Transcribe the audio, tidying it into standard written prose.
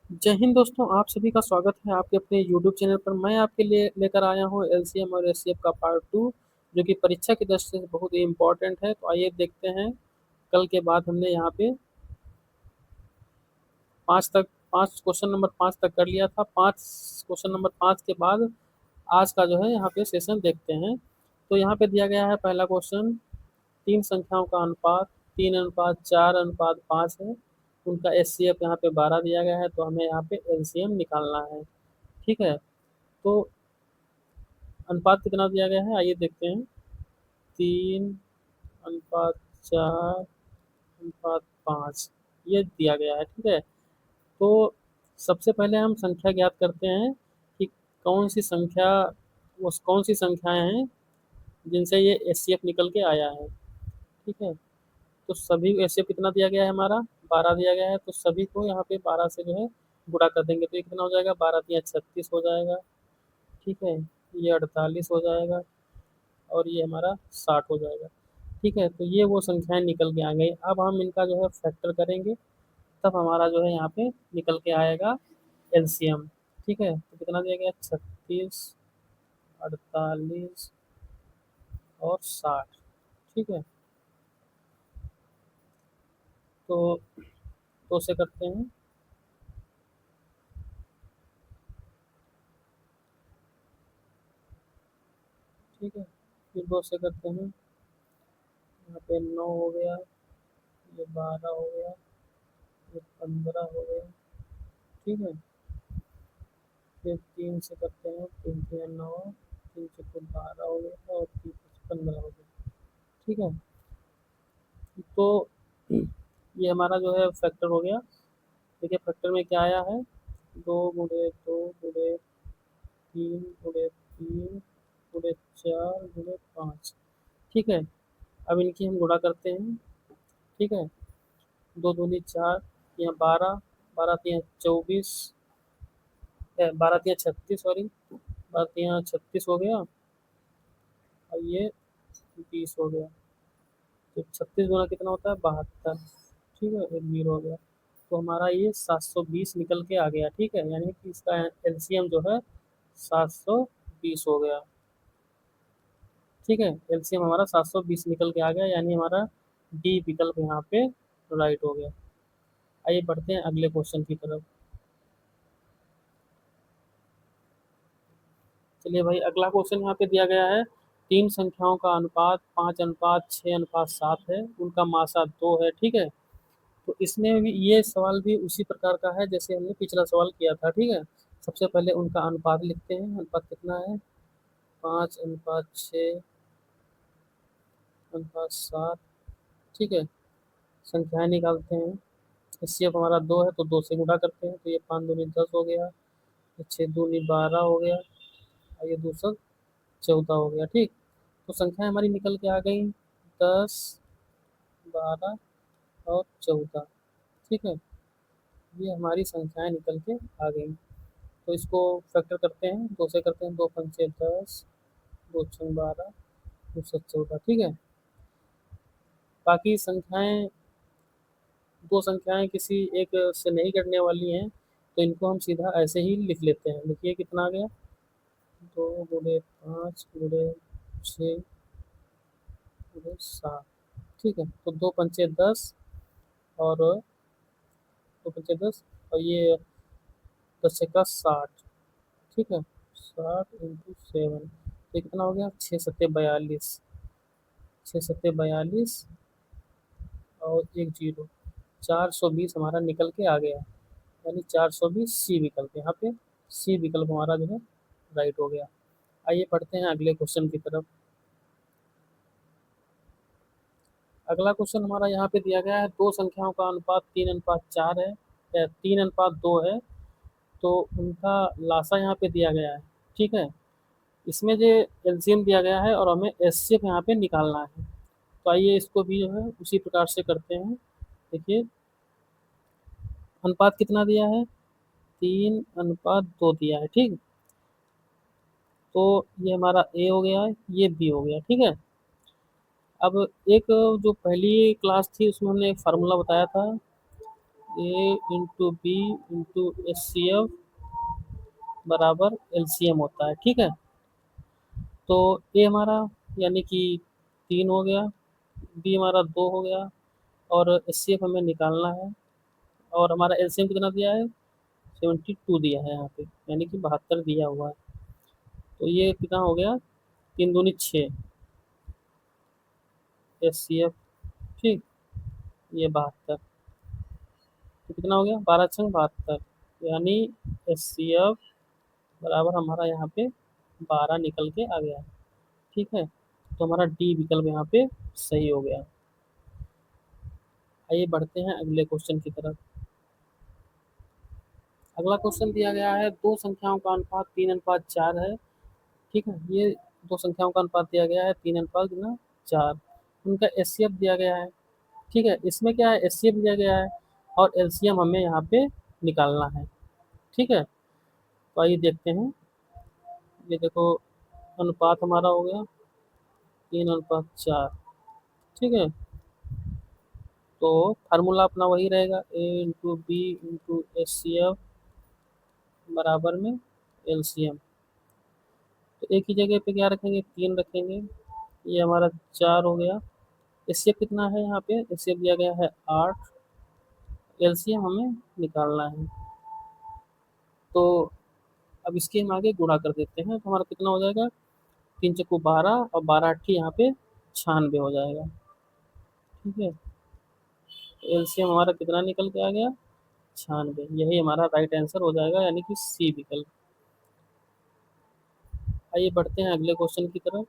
जय हिंद दोस्तों, आप सभी का स्वागत है आपके अपने YouTube चैनल पर। मैं आपके लिए लेकर आया हूँ एलसीएम और एचसीएफ का पार्ट 2, जो कि परीक्षा की दृष्टि से बहुत ही इम्पोर्टेंट है। तो आइए देखते हैं। कल के बाद हमने यहाँ पे पाँच क्वेश्चन नंबर 5 तक कर लिया था। पाँच क्वेश्चन नंबर 5 के बाद आज का जो है यहाँ पे सेशन देखते हैं। तो यहाँ पे दिया गया है पहला क्वेश्चन, तीन संख्याओं का अनुपात 3:4:5 है। उनका एचसीएफ यहाँ पे 12 दिया गया है, तो हमें यहाँ पे एलसीएम निकालना है। ठीक है। तो अनुपात कितना दिया गया है, आइए देखते हैं। 3:4:5 ये दिया गया है। ठीक है। तो सबसे पहले हम संख्या ज्ञात करते हैं कि कौन सी संख्या, उस कौन सी संख्याएं हैं जिनसे ये एचसीएफ निकल के आया है। ठीक है। तो सभी एचसीएफ कितना दिया गया है, हमारा 12 दिया गया है। तो सभी को यहाँ पे 12 से जो है गुणा कर देंगे, तो ये कितना हो जाएगा, 12×3=36 हो जाएगा। ठीक है। ये 48 हो जाएगा और ये हमारा 60 हो जाएगा। ठीक है। तो ये वो संख्याएं निकल के आ गई। अब हम इनका जो है फैक्टर करेंगे, तब हमारा जो है यहाँ पे निकल के आएगा एलसीएम। ठीक है। तो कितना दिया गया, 36, 48 और 60। ठीक है। तो दो से करते हैं। ठीक है। फिर दो से करते हैं। यहाँ पे 9 हो गया, ये 12 हो गया, ये 15 हो गया। ठीक है। फिर तीन से करते हैं। 3×3=9, 3×4=12 हो गया और 3×5=15 हो गया। ठीक है। तो ये हमारा जो है फैक्टर हो गया। देखिए फैक्टर में क्या आया है, 2×2×3×3×4×5। ठीक है। अब इनकी हम गुणा करते हैं। ठीक है। दो दूनी चार, यहाँ 12, 12×3=24, 12×3=36, सॉरी, 12×3=36 हो गया और ये 20 हो गया। तो 36 गुना कितना होता है, 72। ठीक है। एक जीरो हो गया। तो हमारा ये 720 निकल के आ गया। ठीक है। यानी कि इसका एलसीएम जो है 720 हो गया। ठीक है। एलसीएम हमारा 720 निकल के आ गया, यानी हमारा डी विकल्प यहाँ पे राइट हो गया। आइए बढ़ते हैं अगले क्वेश्चन की तरफ। चलिए भाई, अगला क्वेश्चन यहाँ पे दिया गया है, तीन संख्याओं का अनुपात 5:6:7 है। उनका मासा 2 है। ठीक है। तो इसमें भी ये सवाल भी उसी प्रकार का है जैसे हमने पिछला सवाल किया था। ठीक है। सबसे पहले उनका अनुपात लिखते हैं। अनुपात कितना है, 5:6:7। ठीक है। संख्याएं निकालते हैं। इससे अब हमारा 2 है, तो 2 से गुणा करते हैं। तो ये 5×2=10 हो गया, ये 6×2=12 हो गया और ये 214 हो गया। ठीक। तो संख्याएं हमारी निकल के आ गई, 10, 12 और 14। ठीक है। ये हमारी संख्याएं निकल के आ गई। तो इसको फैक्टर करते हैं, 2 से करते हैं। 2×5=10, 2×6=12, 214। ठीक है। बाकी संख्याएं, दो संख्याएं किसी एक से नहीं कटने वाली हैं, तो इनको हम सीधा ऐसे ही लिख लेते हैं। देखिए कितना आ गया, 2×5×6×7। ठीक है। तो 2×5=10 और 2×5=10 और ये 10×6=60। ठीक है। 60 × 7, तो कितना हो गया, 6×7=42, 6×7=42 और एक जीरो, 420 हमारा निकल के आ गया। यानी 420 सी विकल्प, यहाँ पे सी विकल्प हमारा जो है राइट हो गया। आइए पढ़ते हैं अगले क्वेश्चन की तरफ। अगला क्वेश्चन हमारा यहाँ पे दिया गया है, दो संख्याओं का अनुपात 3:4 है, 3:2 है। तो उनका लासा यहाँ पे दिया गया है। ठीक है। इसमें जो एलसीएम दिया गया है और हमें एचसीएफ यहाँ पे निकालना है। तो आइए इसको भी जो है उसी प्रकार से करते हैं। देखिए अनुपात कितना दिया है, 3:2 दिया है। ठीक। तो ये हमारा ए हो गया है, ये बी हो गया। ठीक है। अब एक जो पहली क्लास थी उसमें हमने एक फार्मूला बताया था, A into B into H C F बराबर एलसीएम होता है। ठीक है, तो ए हमारा यानी कि 3 हो गया, बी हमारा 2 हो गया, और एच सी एफ हमें निकालना है, और हमारा एलसीएम कितना दिया है, 72 दिया है यहाँ पे, यानी कि 72 दिया हुआ है। तो ये कितना हो गया, 3 दूनी 6 एच सी एफ। ठीक, ये 72, तो कितना हो गया, 12 छंग 72, यानी एच सी एफ बराबर हमारा यहाँ पे 12 निकल के आ गया। ठीक है, तो हमारा डी विकल्प यहाँ पे सही हो गया। आइए बढ़ते हैं अगले क्वेश्चन की तरफ। अगला क्वेश्चन दिया गया है, दो संख्याओं का अनुपात 3:4 है। ठीक है, ये दो संख्याओं का अनुपात दिया गया है 3:4, उनका एचसीएफ दिया गया है। ठीक है, इसमें क्या है, एचसीएफ दिया गया है और एलसीएम हमें यहाँ पे निकालना है। ठीक है, तो आइए देखते हैं। ये देखो, अनुपात हमारा हो गया 3:4। ठीक है, तो फार्मूला अपना वही रहेगा, A into B into H C F बराबर में एलसीएम। तो एक ही जगह पे क्या रखेंगे, 3 रखेंगे, ये हमारा 4 हो गया। एचसीएफ कितना है यहाँ पे, एचसीएफ दिया गया है 8, एलसीएम हमें निकालना है। तो अब इसके हम आगे गुणा कर देते हैं, तो हमारा कितना हो जाएगा, 3 × 12 और 12 यहाँ पे 96 हो जाएगा। ठीक है, एलसीएम हमारा कितना निकल के आ गया, 96। यही हमारा राइट आंसर हो जाएगा, यानी कि सी विकल्प। आइए बढ़ते हैं अगले क्वेश्चन की तरफ।